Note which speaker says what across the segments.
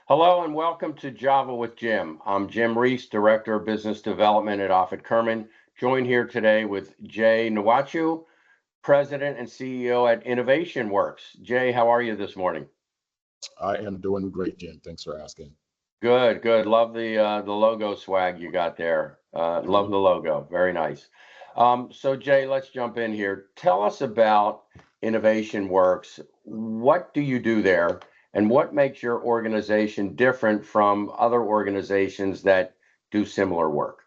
Speaker 1: Hello and welcome to Java with Jim. I'm Jim Reese, Director of Business Development at Offit Kurman, joined here today with Jay Nwachu, President and CEO at Innovation Works. Jay, how are you this morning?
Speaker 2: I am doing great, Jim. Thanks for asking.
Speaker 1: Good, good. Love the logo swag you got there. Love the logo. Very nice. So Jay, let's jump in here. Tell us about Innovation Works. What do you do there, and what makes your organization different from other organizations that do similar work?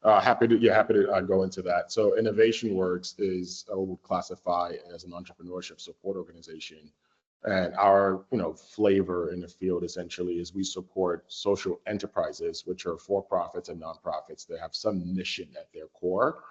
Speaker 2: Happy to go into that. So Innovation Works is what we classify as an entrepreneurship support organization. And our, flavor in the field essentially is we support social enterprises, which are for-profits and nonprofits that have some mission at their core.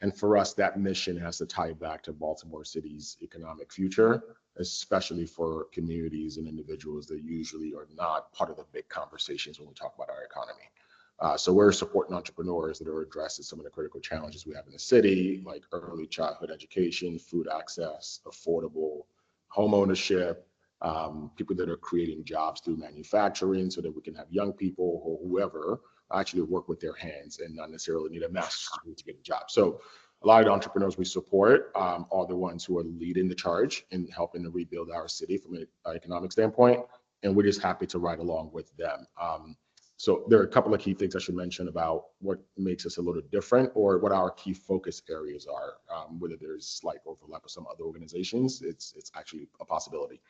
Speaker 2: And for us, that mission has to tie back to Baltimore City's economic future, especially for communities and individuals that usually are not part of the big conversations when we talk about our economy. So we're supporting entrepreneurs that are addressing some of the critical challenges we have in the city, like early childhood education, food access, affordable home ownership, people that are creating jobs through manufacturing so that we can have young people or whoever actually work with their hands and not necessarily need a master's degree to get a job. So a lot of the entrepreneurs we support are the ones who are leading the charge in helping to rebuild our city from an economic standpoint. And we're just happy to ride along with them. So there are a couple of key things I should mention about what makes us a little different or what our key focus areas are. Whether there's slight overlap with some other organizations, it's actually a possibility.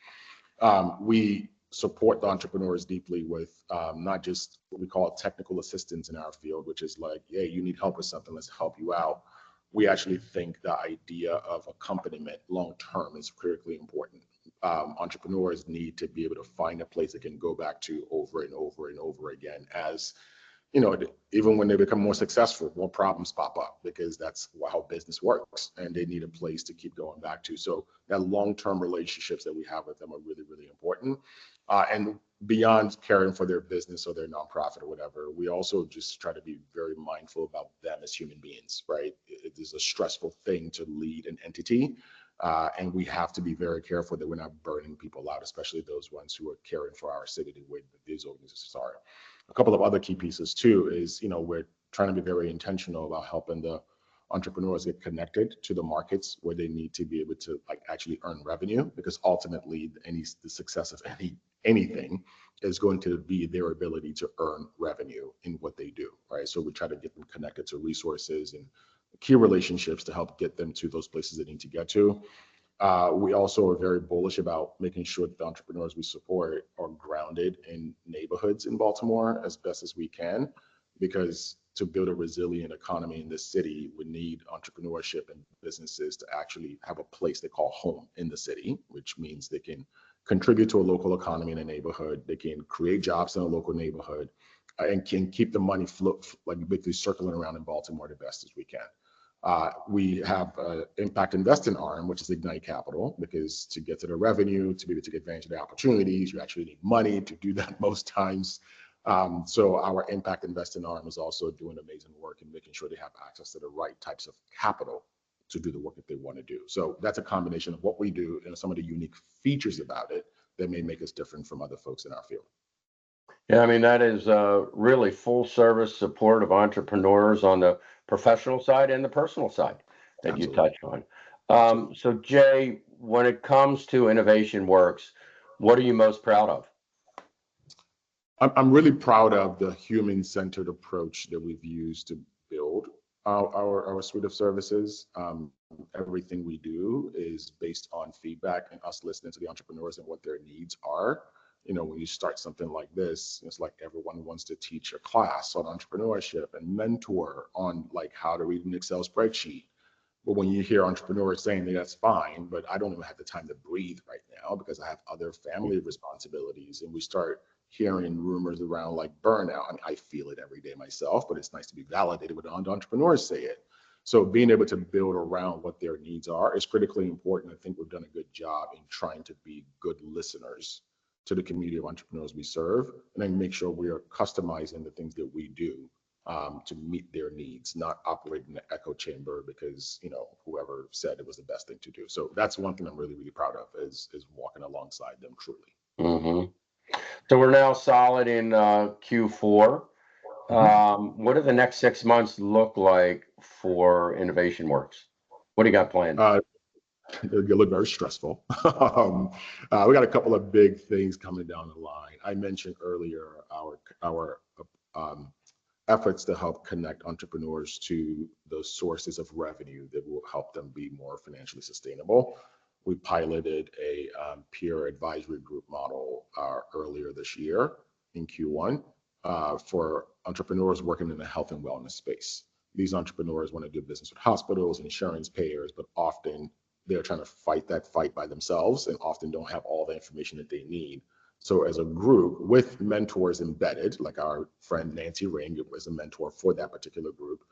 Speaker 2: We support the entrepreneurs deeply with not just what we call technical assistance in our field, which is like, hey, you need help with something, let's help you out. We actually think the idea of accompaniment long term is critically important. Entrepreneurs need to be able to find a place they can go back to over and over and over again as even when they become more successful, more problems pop up because that's how business works, and they need a place to keep going back to. So that long-term relationships that we have with them are really, really important. And beyond caring for their business or their nonprofit or whatever, we also just try to be very mindful about them as human beings, right? It is a stressful thing to lead an entity. And we have to be very careful that we're not burning people out, especially those ones who are caring for our city the way that these organizations are. A couple of other key pieces too is, we're trying to be very intentional about helping the entrepreneurs get connected to the markets where they need to be able to actually earn revenue, because ultimately the success of anything is going to be their ability to earn revenue in what they do, right? So we try to get them connected to resources and key relationships to help get them to those places they need to get to. We also are very bullish about making sure that the entrepreneurs we support are grounded in neighborhoods in Baltimore as best as we can, because to build a resilient economy in this city, we need entrepreneurship and businesses to actually have a place they call home in the city, which means they can contribute to a local economy in a neighborhood, they can create jobs in a local neighborhood, and can keep the money basically circling around in Baltimore the best as we can. We have an impact investing arm, which is Ignite Capital, because to get to the revenue, to be able to take advantage of the opportunities, you actually need money to do that most times. So our impact investing arm is also doing amazing work in making sure they have access to the right types of capital to do the work that they want to do. So that's a combination of what we do and some of the unique features about it that may make us different from other folks in our field.
Speaker 1: Yeah, I mean, that is really full service support of entrepreneurs on the professional side and the personal side that you
Speaker 2: Absolutely.
Speaker 1: touch on. So, Jay, when it comes to Innovation Works, what are you most proud of?
Speaker 2: I'm really proud of the human-centered approach that we've used to build our suite of services. Everything we do is based on feedback and us listening to the entrepreneurs and what their needs are. When you start something like this, it's like everyone wants to teach a class on entrepreneurship and mentor on how to read an Excel spreadsheet. But when you hear entrepreneurs saying that, that's fine, but I don't even have the time to breathe right now because I have other family responsibilities. And we start hearing rumors around burnout. I mean, I feel it every day myself, but it's nice to be validated when entrepreneurs say it. So being able to build around what their needs are is critically important. I think we've done a good job in trying to be good listeners to the community of entrepreneurs we serve, and then make sure we are customizing the things that we do to meet their needs, not operate in the echo chamber because whoever said it was the best thing to do. So that's one thing I'm really, really proud of is walking alongside them truly.
Speaker 1: hmm So we're now solid in Q4. What do the next 6 months look like for Innovation Works? What do you got planned?
Speaker 2: It look very stressful. We got a couple of big things coming down the line. I mentioned earlier our efforts to help connect entrepreneurs to the sources of revenue that will help them be more financially sustainable. We piloted a peer advisory group model earlier this year in Q1 for entrepreneurs working in the health and wellness space. These entrepreneurs want to do business with hospitals, insurance payers, but often they're trying to fight that fight by themselves and often don't have all the information that they need. So as a group with mentors embedded, like our friend Nancy Ring was a mentor for that particular group,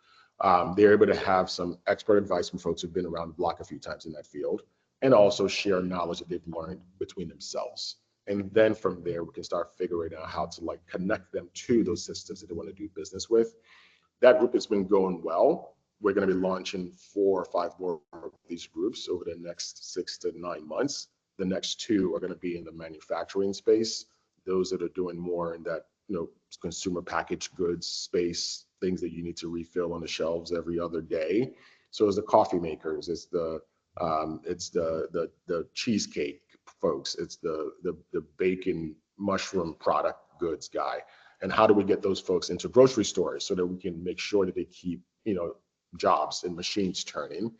Speaker 2: they're able to have some expert advice from folks who've been around the block a few times in that field and also share knowledge that they've learned between themselves. And then from there, we can start figuring out how to like connect them to those systems that they want to do business with. That group has been going well. We're going to be launching 4 or 5 more of these groups over the next 6 to 9 months. The next 2 are going to be in the manufacturing space. Those that are doing more in that, consumer packaged goods space, things that you need to refill on the shelves every other day. So it's the coffee makers, it's the cheesecake folks, it's the bacon mushroom product goods guy. And how do we get those folks into grocery stores so that we can make sure that they keep, jobs and machines turning?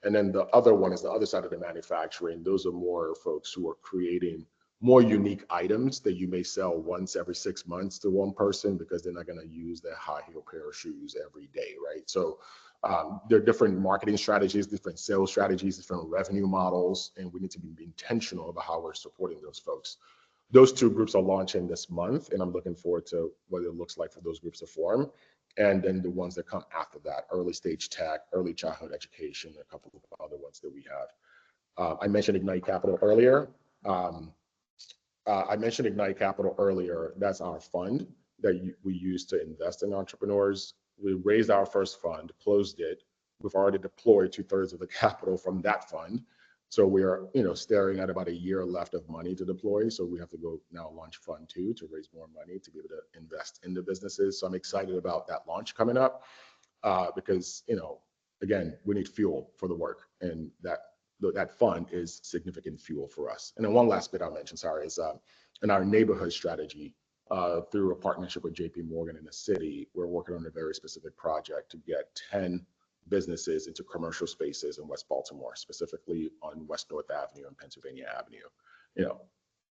Speaker 2: And then the other one is the other side of the manufacturing. Those are more folks who are creating more unique items that you may sell once every 6 months to one person because they're not going to use their high heel pair of shoes every day, right? So there are different marketing strategies, different sales strategies, different revenue models, and we need to be intentional about how we're supporting those folks. Those 2 groups are launching this month, and I'm looking forward to what it looks like for those groups to form. And then the ones that come after that, early stage tech, early childhood education, a couple of other ones that we have. I mentioned Ignite Capital earlier. That's our fund that we use to invest in entrepreneurs. We raised our first fund, closed it. We've already deployed 2/3 of the capital from that fund. So we are, staring at about a year left of money to deploy. So we have to go now launch fund 2 to raise more money to be able to invest in the businesses. So I'm excited about that launch coming up because, again, we need fuel for the work, and that fund is significant fuel for us. And then one last bit I'll mention, sorry, is in our neighborhood strategy through a partnership with JP Morgan in the city, we're working on a very specific project to get 10 businesses into commercial spaces in West Baltimore, specifically on West North Avenue and Pennsylvania Avenue.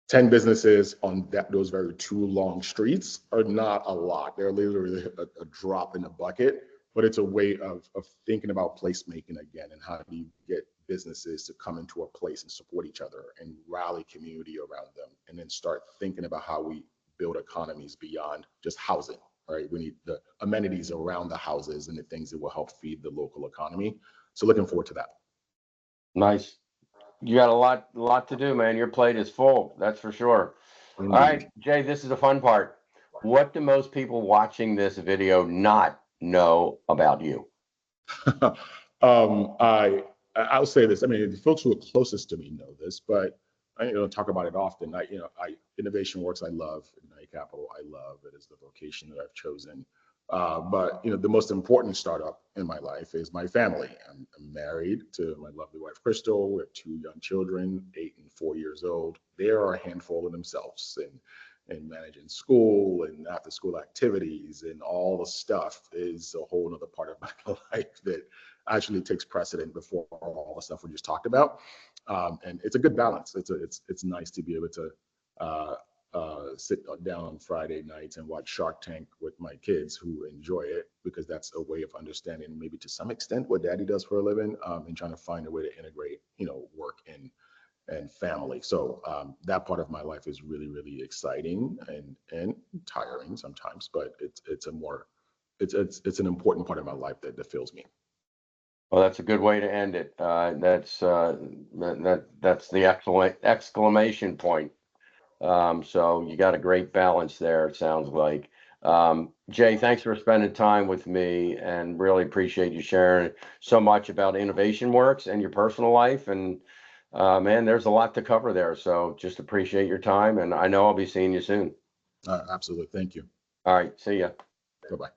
Speaker 2: 10 businesses on those very 2 long streets are not a lot. They're literally a drop in the bucket, but it's a way of thinking about placemaking again, and how do you get businesses to come into a place and support each other and rally community around them, and then start thinking about how we build economies beyond just housing. Right, we need the amenities around the houses and the things that will help feed the local economy. So looking forward to that.
Speaker 1: Nice. You got a lot to do, man. Your plate is full, that's for sure.
Speaker 2: Indeed.
Speaker 1: All right, Jay, this is the fun part. What do most people watching this video not know about you?
Speaker 2: I'll say this. I mean, the folks who are closest to me know this, but I don't talk about it often. Innovation Works, I love. Ignite Capital, I love. It is the vocation that I've chosen. But the most important startup in my life is my family. I'm married to my lovely wife, Crystal. We have 2 young children, 8 and 4 years old. They are a handful of themselves, and managing school and after school activities and all the stuff is a whole other part of my life that actually takes precedent before all the stuff we just talked about. And it's a good balance. It's nice to be able to sit down on Friday nights and watch Shark Tank with my kids who enjoy it, because that's a way of understanding maybe to some extent what daddy does for a living, and trying to find a way to integrate, work and family. So that part of my life is really, really exciting and tiring sometimes, but it's an important part of my life that fills me.
Speaker 1: Well, that's a good way to end it. That's the exclamation point. So you got a great balance there, it sounds like. Jay, thanks for spending time with me, and really appreciate you sharing so much about Innovation Works and your personal life. And man, there's a lot to cover there. So just appreciate your time, and I know I'll be seeing you soon.
Speaker 2: Absolutely. Thank you.
Speaker 1: All right, see ya.
Speaker 2: Bye-bye.